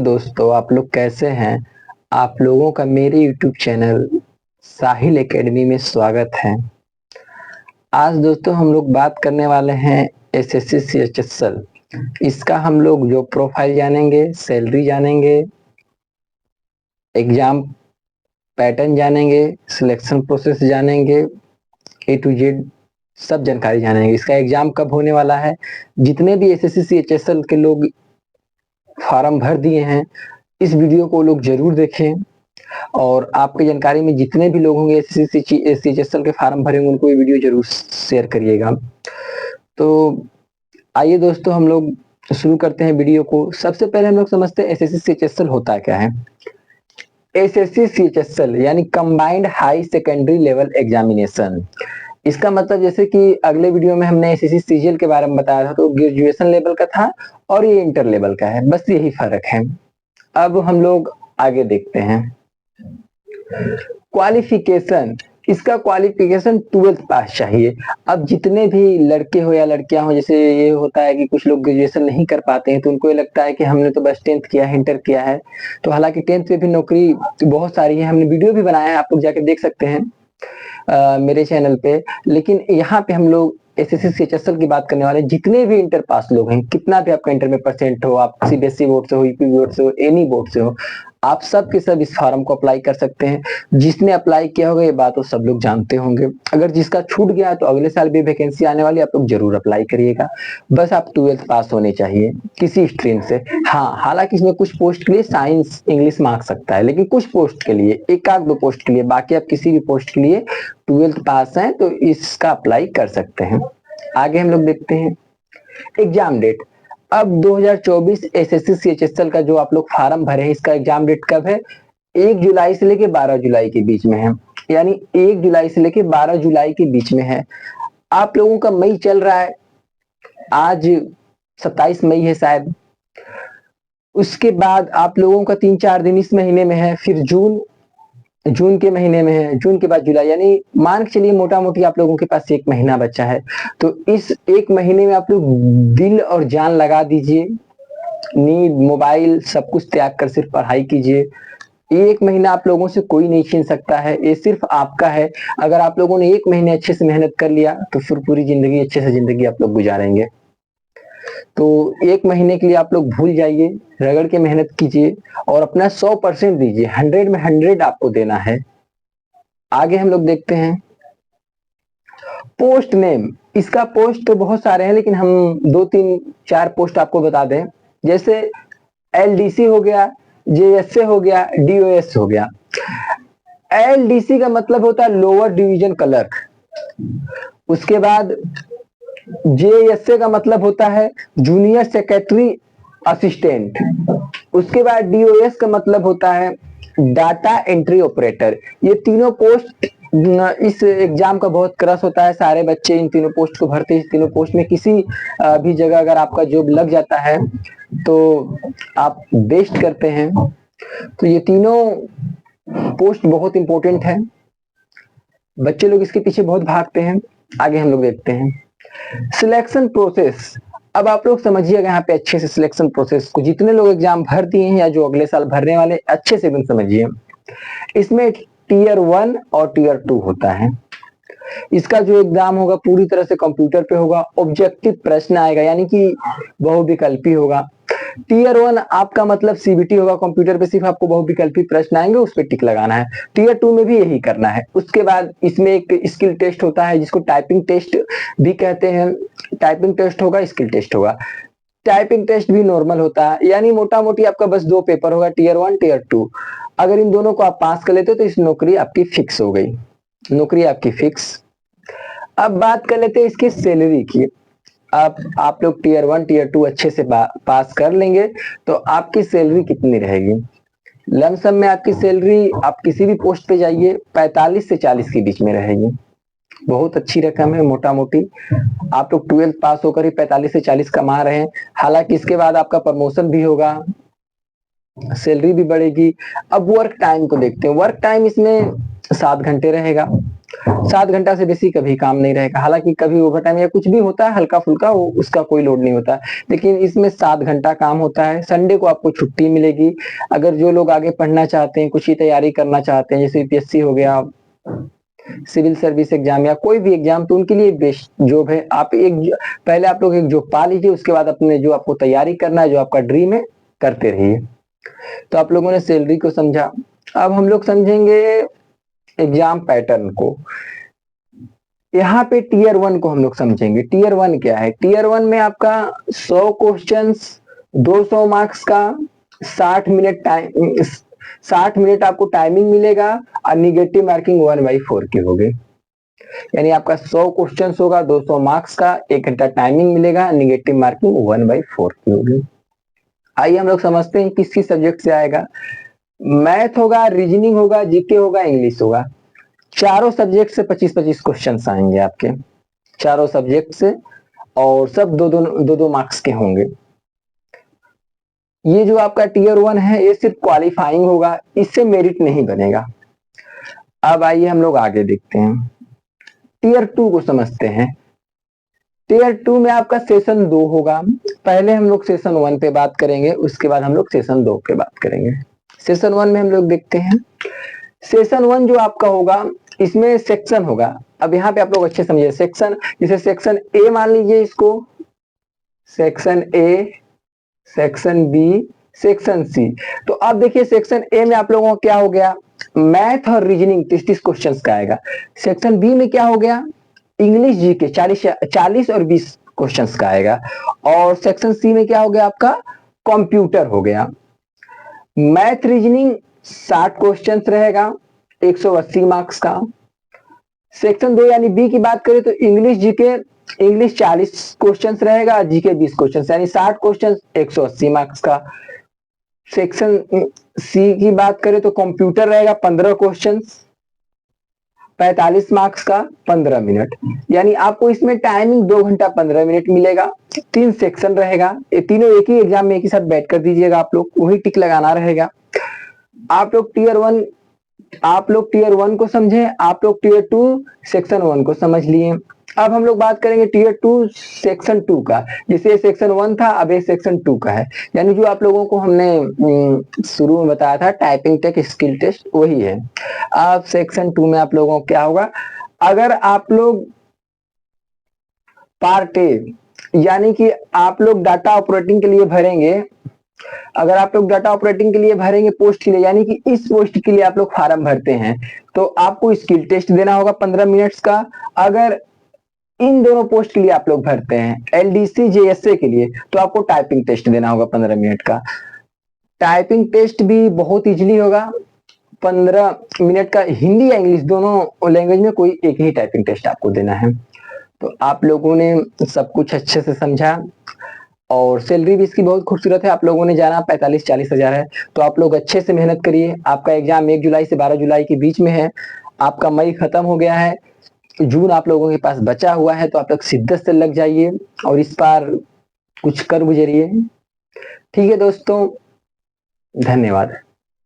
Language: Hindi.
दोस्तों, आप लोग कैसे हैं? आप लोगों का मेरे YouTube चैनल साहिल एकेडमी में स्वागत है। आज दोस्तों हम लोग बात करने वाले हैं एसएससी सीएचएसएल। इसका हम लोग जो प्रोफाइल जानेंगे, सैलरी जानेंगे, एग्जाम पैटर्न जानेंगे, सिलेक्शन प्रोसेस जानेंगे, ए टू जेड सब जानकारी जानेंगे। इसका एग्जाम कब होने वाला है, जितने भी एसएससी सीएचएसएल के लोग फॉर्म भर दिए हैं, इस वीडियो को लोग जरूर देखें। और आपकी जानकारी में जितने भी लोग होंगे सीएचएसएल के फॉर्म भरेंगे, उनको ये वीडियो जरूर शेयर करिएगा। तो आइए दोस्तों, हम लोग शुरू करते हैं वीडियो को। सबसे पहले हम लोग समझते हैं एसएससी सीएचएसएल होता क्या है। एसएससी सीएचएसएल यानी combined high secondary level examination. इसका मतलब जैसे कि अगले वीडियो में हमने एसएससी सीजीएल के बारे में बताया था, तो ग्रेजुएशन लेवल का था और ये इंटर लेवल का है, बस यही फर्क है। अब हम लोग आगे देखते हैं। क्वालिफिकेशन, इसका क्वालिफिकेशन 12th पास चाहिए। अब जितने भी लड़के हो या लड़कियां हो, जैसे ये होता है कि कुछ लोग ग्रेजुएशन नहीं कर पाते हैं, तो उनको ये लगता है कि हमने तो बस 10th किया है, इंटर किया है। तो हालांकि 10th में भी नौकरी बहुत सारी है, हमने वीडियो भी बनाया है, आप लोग जाके देख सकते हैं मेरे चैनल पे। लेकिन यहाँ पे हम लोग एसएससी सीएचएसएल की बात करने वाले। जितने भी इंटर पास लोग हैं, कितना भी आपका इंटर में परसेंट हो, आप सीबीएसई बोर्ड से हो, यूपी बोर्ड से हो, एनी बोर्ड से हो, आप सब के सब इस फॉर्म को अप्लाई कर सकते हैं। जिसने अप्लाई किया होगा ये बात वो सब लोग जानते होंगे। अगर जिसका छूट गया तो अगले साल भी वैकेंसी आने वाली, आप लोग जरूर अप्लाई करिएगा। बस आप 12th पास होने चाहिए किसी स्ट्रीम से। हाँ, हालांकि इसमें कुछ पोस्ट के लिए साइंस इंग्लिश मांग सकता है, लेकिन कुछ पोस्ट के लिए, एक आध दो पोस्ट के लिए, बाकी आप किसी भी पोस्ट के लिए 12th पास हैं तो इसका अप्लाई कर सकते हैं। आगे हम लोग देखते हैं एग्जाम डेट। अब 2024 एसएससी सीएचएसएल का जो आप लोग फॉर्म भरे हैं, इसका एग्जाम डेट कब है? 1 जुलाई से लेके 12 जुलाई के बीच में है। यानी 1 जुलाई से लेके 12 जुलाई के बीच में है। आप लोगों का मई चल रहा है, आज 27 मई है शायद। उसके बाद आप लोगों का 3-4 दिन इस महीने में है, फिर जून के महीने में है, जून के बाद जुलाई, यानी मान के चलिए मोटा मोटी आप लोगों के पास 1 महीना बचा है। तो इस 1 महीने में आप लोग दिल और जान लगा दीजिए, नींद मोबाइल सब कुछ त्याग कर सिर्फ पढ़ाई कीजिए। 1 महीना आप लोगों से कोई नहीं छीन सकता है, ये सिर्फ आपका है। अगर आप लोगों ने 1 महीने अच्छे से मेहनत कर लिया तो फिर पूरी जिंदगी अच्छे से जिंदगी आप लोग गुजारेंगे। तो 1 महीने के लिए आप लोग भूल जाइए, रगड़ के मेहनत कीजिए और अपना 100% दीजिए। 100 में 100 आपको देना है। आगे हम लोग देखते हैं पोस्ट नेम। इसका पोस्ट तो बहुत सारे हैं, लेकिन हम 2-3-4 पोस्ट आपको बता दें। जैसे एलडीसी हो गया, जेएसए हो गया, डीओएस हो गया। एलडीसी का मतलब होता है लोअर डिवीजन क्लर्क। उसके बाद जेएसए का मतलब होता है जूनियर सेक्रेटरी असिस्टेंट। उसके बाद डीओएस का मतलब होता है डाटा एंट्री ऑपरेटर। ये तीनों पोस्ट इस एग्जाम का बहुत क्रश होता है, सारे बच्चे इन तीनों पोस्ट को भरते हैं। इस तीनों पोस्ट में किसी भी जगह अगर आपका जॉब लग जाता है तो आप बेस्ट करते हैं। तो ये तीनों पोस्ट बहुत इंपॉर्टेंट है, बच्चे लोग इसके पीछे बहुत भागते हैं। आगे हम लोग देखते हैं सिलेक्शन प्रोसेस। अब आप लोग समझिएगा यहाँ पे अच्छे से सिलेक्शन प्रोसेस को। जितने लोग एग्जाम भर दिए हैं या जो अगले साल भरने वाले, अच्छे से भी समझिए। इसमें टीयर 1 और टीयर 2 होता है। इसका जो एग्जाम होगा पूरी तरह से कंप्यूटर पे होगा। ऑब्जेक्टिव प्रश्न आएगा, यानी कि बहुविकल्पी होगा। टीयर 1 आपका मतलब सीबीटी होगा, कंप्यूटर पे सिर्फ आपको बहुविकल्पी प्रश्न आएंगे, उस पर टिक लगाना है। टीयर 2 में भी यही करना है। उसके बाद इसमें एक स्किल टेस्ट होता है, जिसको टाइपिंग टेस्ट भी कहते हैं। टाइपिंग टेस्ट होगा, स्किल टेस्ट होगा। टाइपिंग टेस्ट भी नॉर्मल होता है, यानी मोटा मोटी आपका बस 2 पेपर होगा, टीयर 1 टीयर 2। अगर इन दोनों को आप पास कर लेते हो तो इस नौकरी आपकी फिक्स हो गई, नौकरी आपकी फिक्स। अब बात कर लेते हैं इसकी सैलरी की। आप लोग टीयर 1 टीयर 2 अच्छे से पास कर लेंगे तो आपकी सैलरी कितनी रहेगी? लमसम में आपकी सैलरी, आप किसी भी पोस्ट पे जाइए, 45 से 40 के बीच में रहेगी। बहुत अच्छी रकम है। मोटा मोटी आप लोग 12th पास होकर ही 45 से 40 कमा रहे हैं। हालांकि इसके बाद आपका प्रमोशन भी होगा, सैलरी भी बढ़ेगी। अब वर्क टाइम को देखते हैं। वर्क टाइम इसमें 7 घंटे रहेगा। 7 घंटा से बेसी कभी काम नहीं रहेगा। हालांकि कभी ओवर टाइम या कुछ भी होता है हल्का फुल्का, वो उसका कोई लोड नहीं होता, लेकिन इसमें 7 घंटा काम होता है। संडे को आपको छुट्टी मिलेगी। अगर जो लोग आगे पढ़ना चाहते हैं, कुछ ही तैयारी करना चाहते हैं, जैसे यूपीएससी हो गया, सिविल सर्विस एग्जाम या कोई भी एग्जाम, तो उनके लिए बेस्ट जॉब है। आप पहले आप लोग एक जॉब पा लीजिए, उसके बाद अपने जो आपको तैयारी करना है, जो आपका ड्रीम है, करते रहिए। तो आप लोगों ने सैलरी को समझा। अब हम लोग समझेंगे एग्जाम पैटर्न को। यहाँ पे टीयर 1 को हम लोग समझेंगे। टीयर 1 क्या है? टीयर 1 में आपका 100 क्वेश्चंस, 200 मार्क्स का, 60 मिनट टाइम, 60 मिनट आपको टाइमिंग मिलेगा और निगेटिव मार्किंग 1/4 की होगी। यानी आपका 100 क्वेश्चन होगा, 200 मार्क्स का, 1 घंटा टाइमिंग मिलेगा, निगेटिव मार्किंग 1/4 की होगी। आइए हम लोग समझते हैं किस किस सब्जेक्ट से आएगा। मैथ होगा, रीजनिंग होगा, जीके होगा, इंग्लिश होगा। चारों सब्जेक्ट से 25-25 क्वेश्चन आएंगे आपके, चारों सब्जेक्ट से, और सब दो दो मार्क्स के होंगे। ये जो आपका टीयर 1 है, ये सिर्फ क्वालिफाइंग होगा, इससे मेरिट नहीं बनेगा। अब आइए हम लोग आगे देखते हैं, टीयर 2 को समझते हैं। टीयर 2 में आपका सेशन 2 होगा। पहले हम लोग सेशन 1 पे बात करेंगे, उसके बाद हम लोग सेशन 2 पे बात करेंगे। सेशन 1 में हम लोग देखते हैं, सेशन 1 जो आपका होगा, इसमें सेक्शन होगा। अब यहाँ पे आप लोग अच्छे समझिए, सेक्शन, जैसे सेक्शन ए मान लीजिए इसको, section A, section B, section C. तो अब देखिए सेक्शन ए में आप लोगों को क्या हो गया, मैथ और रीजनिंग 30-30 क्वेश्चन का आएगा। सेक्शन बी में क्या हो गया, इंग्लिश जीके 40 और 20 क्वेश्चन का आएगा। और सेक्शन सी में क्या हो गया आपका, कंप्यूटर हो गया। मैथ रीजनिंग 60 क्वेश्चन रहेगा, 180 मार्क्स का। सेक्शन 2 यानी बी की बात करें तो इंग्लिश जीके, इंग्लिश 40 क्वेश्चन रहेगा, जीके 20 क्वेश्चन, यानी 60 क्वेश्चन, 180 मार्क्स का। सेक्शन सी की बात करें तो कंप्यूटर रहेगा 15 क्वेश्चन, 45 मार्क्स का, 15 मिनट। यानी आपको इसमें टाइमिंग 2 घंटा 15 मिनट मिलेगा। 3 सेक्शन रहेगा, ये तीनों एक ही एग्जाम में एक ही साथ बैठ कर दीजिएगा आप लोग, वही टिक लगाना रहेगा। आप लोग टीयर 1 को समझे, आप लोग टीयर 2 सेक्शन 1 को समझ लिए। अब हम लोग बात करेंगे टीयर 2 सेक्शन 2 का। जैसे सेक्शन 1 था, अब ये सेक्शन 2 का है। यानी जो आप लोगों को हमने शुरू में बताया था टाइपिंग टेक स्किल टेस्ट, वही है। अब सेक्शन 2 में आप लोगों को क्या होगा, अगर आप लोग पार्ट ए, यानी कि आप लोग डाटा ऑपरेटिंग के लिए भरेंगे, अगर आप लोग डाटा ऑपरेटिंग के लिए भरेंगे पोस्ट के लिए, यानी कि इस पोस्ट के लिए आप लोग फॉर्म भरते हैं, तो आपको स्किल टेस्ट देना होगा 15 मिनट्स का। अगर इन दोनों पोस्ट के लिए आप लोग भरते हैं, एलडीसी जेएसए के लिए, तो आपको टाइपिंग टेस्ट देना होगा 15 मिनट का। टाइपिंग टेस्ट भी बहुत इजीली होगा, 15 मिनट का। हिंदी या इंग्लिश दोनों लैंग्वेज में कोई एक ही टाइपिंग टेस्ट आपको देना है। तो आप लोगों ने सब कुछ अच्छे से समझा, और सैलरी भी इसकी बहुत खूबसूरत है। आप लोगों ने जाना 45-40 हजार है। तो आप लोग अच्छे से मेहनत करिए। आपका एग्जाम 1 जुलाई से 12 जुलाई के बीच में है। आपका मई खत्म हो गया है, जून आप लोगों के पास बचा हुआ है। तो आप लोग शिद्दत से लग जाइए और इस बार कुछ कर गुजरिए। ठीक है दोस्तों, धन्यवाद।